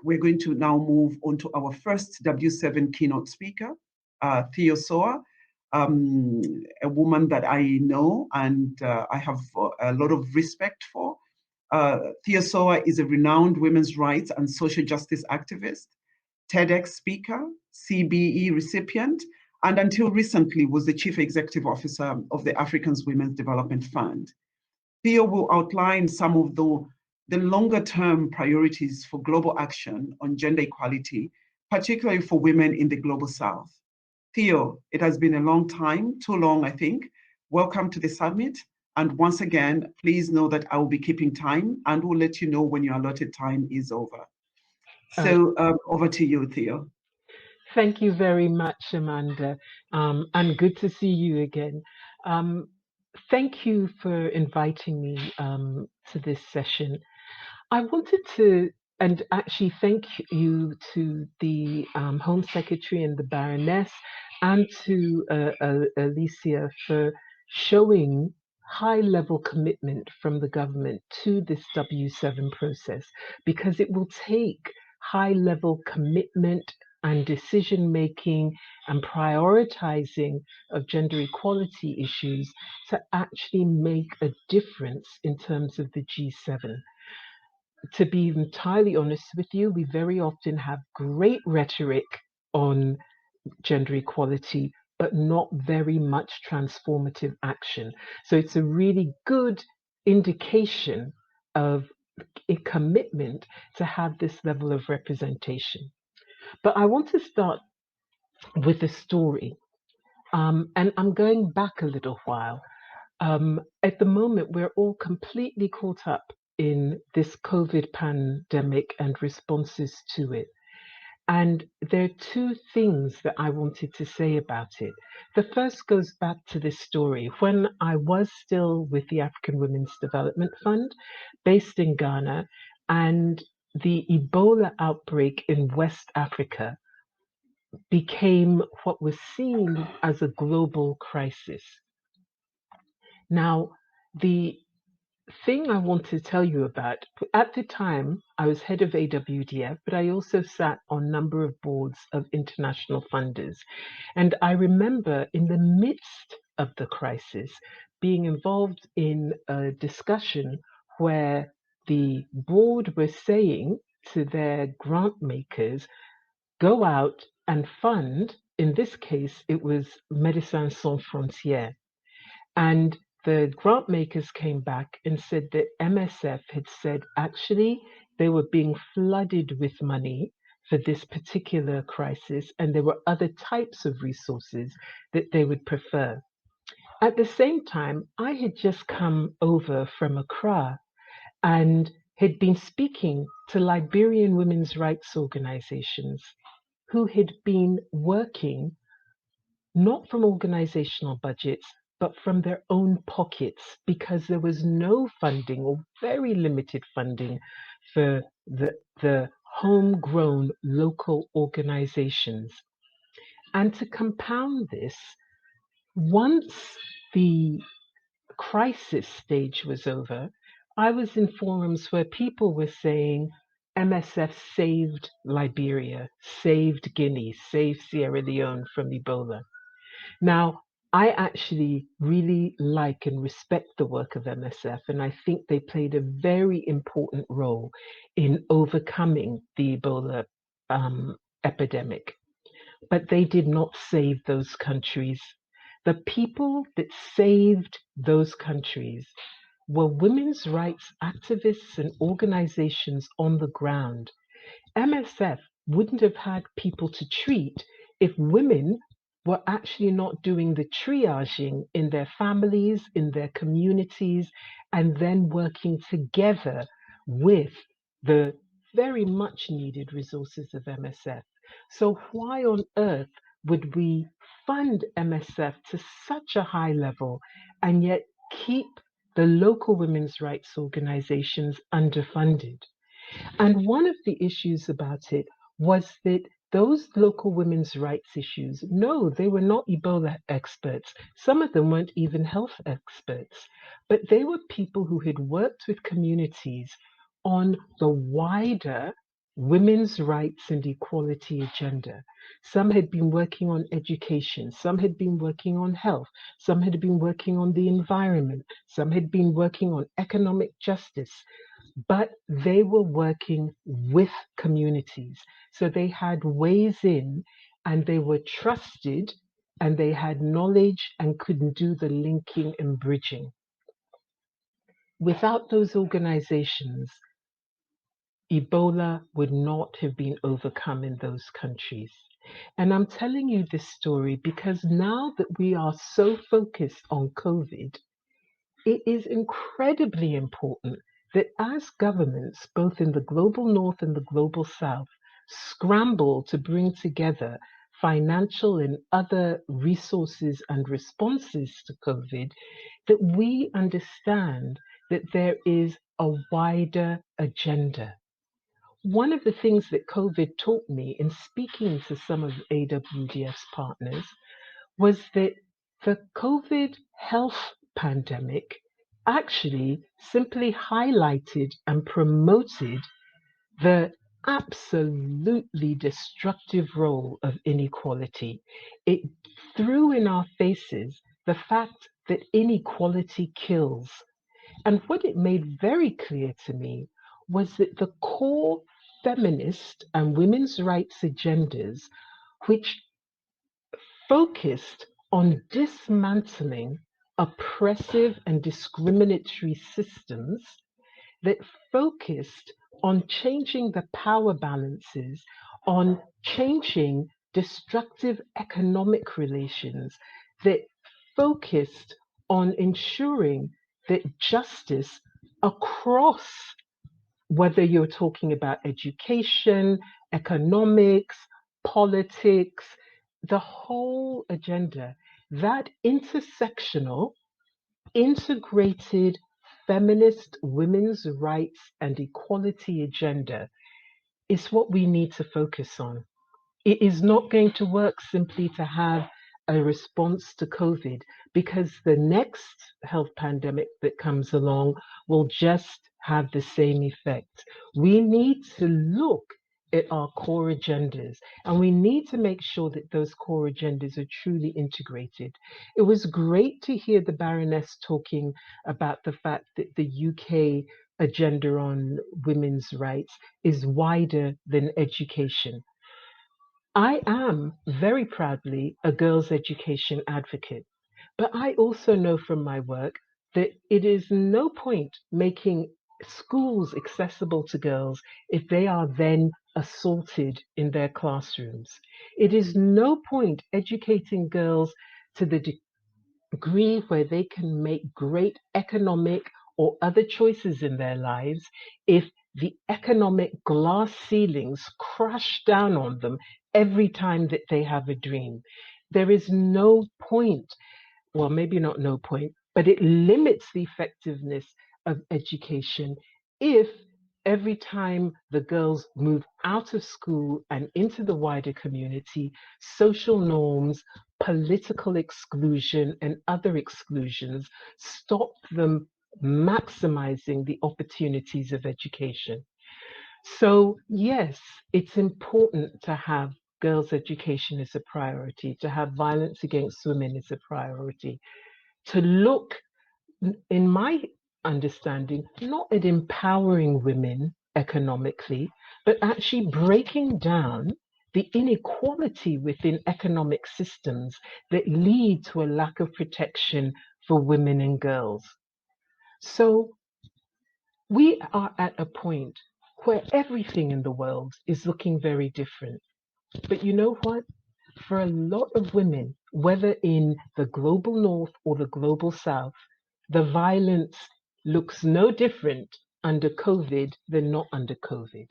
we're going to now move on to our first W7 keynote speaker, Theo Sowa, a woman that I know and I have a lot of respect for. Theo Sowa is a renowned women's rights and social justice activist, TEDx speaker, CBE recipient, and until recently was the Chief Executive Officer of the Africans Women's Development Fund. Theo will outline some of the longer-term priorities for global action on gender equality, particularly for women in the Global South. Theo, it has been a long time, too long, I think. Welcome to the summit. And once again, please know that I will be keeping time and will let you know when your allotted time is over. So over to you, Theo. Thank you very much, Amanda, and good to see you again. Thank you for inviting me to this session. I wanted to, and actually thank you to the Home Secretary and the Baroness and to Alicia for showing high-level commitment from the government to this W7 process, because it will take high-level commitment and decision-making and prioritizing of gender equality issues to actually make a difference in terms of the G7. To be entirely honest with you, we very often have great rhetoric on gender equality, but not very much transformative action. So it's a really good indication of a commitment to have this level of representation. But I want to start with a story. And I'm going back a little while. At the moment, we're all completely caught up in this COVID pandemic and responses to it. And there are two things that I wanted to say about it. The first goes back to this story. When I was still with the African Women's Development Fund, based in Ghana, and the Ebola outbreak in West Africa became what was seen as a global crisis. Now, the thing I want to tell you about, at the time, I was head of AWDF, but I also sat on a number of boards of international funders. And I remember in the midst of the crisis being involved in a discussion where the board was saying to their grant makers, go out and fund, in this case, it was Médecins Sans Frontières. And the grant makers came back and said that MSF had said actually they were being flooded with money for this particular crisis, and there were other types of resources that they would prefer. At the same time, I had just come over from Accra and had been speaking to Liberian women's rights organizations who had been working not from organizational budgets, but from their own pockets, because there was no funding or very limited funding for the homegrown local organizations. And to compound this, once the crisis stage was over, I was in forums where people were saying, MSF saved Liberia, saved Guinea, saved Sierra Leone from Ebola. Now, I actually really like and respect the work of MSF, and I think they played a very important role in overcoming the Ebola epidemic. But they did not save those countries. The people that saved those countries were women's rights activists and organizations on the ground. MSF wouldn't have had people to treat if women were actually not doing the triaging in their families, in their communities, and then working together with the very much needed resources of MSF. So why on earth would we fund MSF to such a high level and yet keep the local women's rights organizations underfunded? And one of the issues about it was that those local women's rights issues, no, they were not Ebola experts. Some of them weren't even health experts, but they were people who had worked with communities on the wider women's rights and equality agenda. Some had been working on education, some had been working on health, some had been working on the environment, some had been working on economic justice, but they were working with communities. So they had ways in, and they were trusted, and they had knowledge and could do the linking and bridging. Without those organizations, Ebola would not have been overcome in those countries. And I'm telling you this story because now that we are so focused on COVID, it is incredibly important that as governments, both in the global north and the global south, scramble to bring together financial and other resources and responses to COVID, that we understand that there is a wider agenda. One of the things that COVID taught me in speaking to some of AWDF's partners was that the COVID health pandemic actually simply highlighted and promoted the absolutely destructive role of inequality. It threw in our faces the fact that inequality kills. And what it made very clear to me was that the core feminist and women's rights agendas, which focused on dismantling oppressive and discriminatory systems, that focused on changing the power balances, on changing destructive economic relations, that focused on ensuring that justice across, whether you're talking about education, economics, politics, the whole agenda, that intersectional, integrated feminist women's rights and equality agenda is what we need to focus on. It is not going to work simply to have a response to COVID because the next health pandemic that comes along will just have the same effect. We need to look at our core agendas and we need to make sure that those core agendas are truly integrated. It was great to hear the Baroness talking about the fact that the UK agenda on women's rights is wider than education. I am very proudly a girls' education advocate, but I also know from my work that it is no point making schools accessible to girls if they are then assaulted in their classrooms. It is no point educating girls to the degree where they can make great economic or other choices in their lives if the economic glass ceilings crash down on them every time that they have a dream. There is no point, well, maybe not no point, but it limits the effectiveness of education if every time the girls move out of school and into the wider community, social norms, political exclusion, and other exclusions stop them maximizing the opportunities of education. So, yes, it's important to have girls' education as a priority, to have violence against women as a priority, to look, in my understanding, not at empowering women economically, but actually breaking down the inequality within economic systems that lead to a lack of protection for women and girls. So we are at a point where everything in the world is looking very different. But you know what? For a lot of women, whether in the global north or the global south, the violence looks no different under COVID than not under COVID.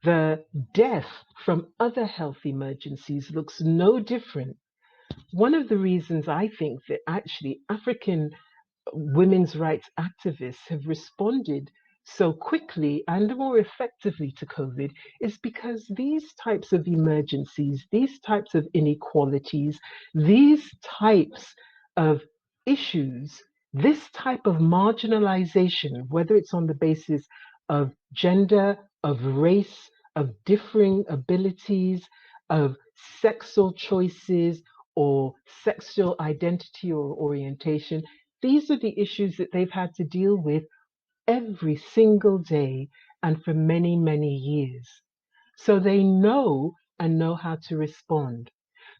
The death from other health emergencies looks no different. One of the reasons I think that actually African women's rights activists have responded so quickly and more effectively to COVID is because these types of emergencies, these types of inequalities, these types of issues, this type of marginalization, whether it's on the basis of gender, of race, of differing abilities, of sexual choices or sexual identity or orientation. These are the issues that they've had to deal with every single day and for many, many years. So they know and know how to respond.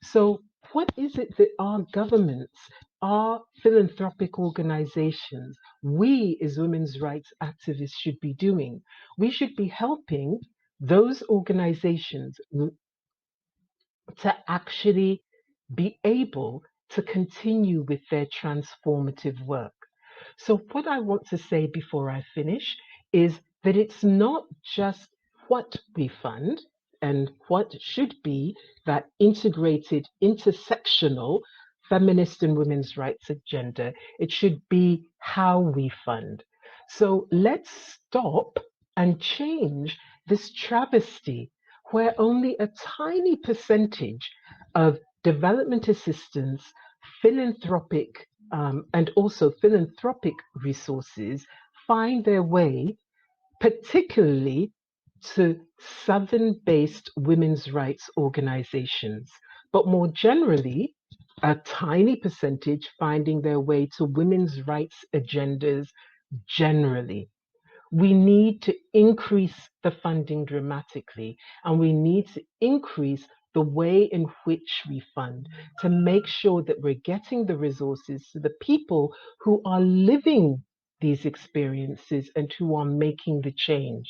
So, what is it that our governments, our philanthropic organizations, we as women's rights activists should be doing? We should be helping those organizations to actually be able to continue with their transformative work. So, what I want to say before I finish is that it's not just what we fund and what should be that integrated, intersectional feminist and women's rights agenda. It should be how we fund. So, let's stop and change this travesty where only a tiny percentage of development assistance, philanthropic and also philanthropic resources find their way, particularly to Southern based women's rights organizations, but more generally, a tiny percentage finding their way to women's rights agendas generally. We need to increase the funding dramatically, and we need to increase the way in which we fund to make sure that we're getting the resources to the people who are living these experiences and who are making the change.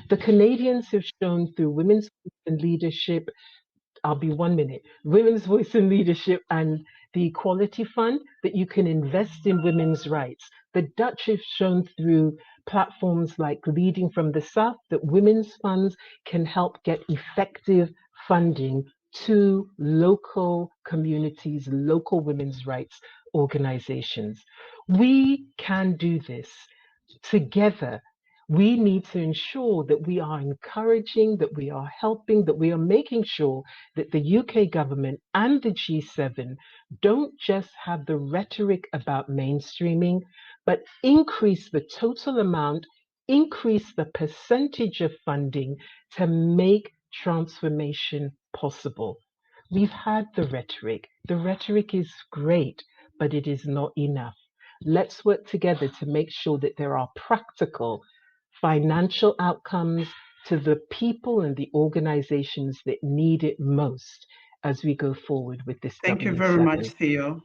The Canadians have shown through women's and leadership, I'll be 1 minute. Women's Voice in Leadership and the Equality Fund that you can invest in women's rights. The Dutch have shown through platforms like Leading from the South that women's funds can help get effective funding to local communities, local women's rights organizations. We can do this together. We need to ensure that we are encouraging, that we are helping, that we are making sure that the UK government and the G7 don't just have the rhetoric about mainstreaming, but increase the total amount, increase the percentage of funding to make transformation possible. We've had the rhetoric. The rhetoric is great, but it is not enough. Let's work together to make sure that there are practical financial outcomes to the people and the organizations that need it most as we go forward with this Thank you W7. very much, Theo.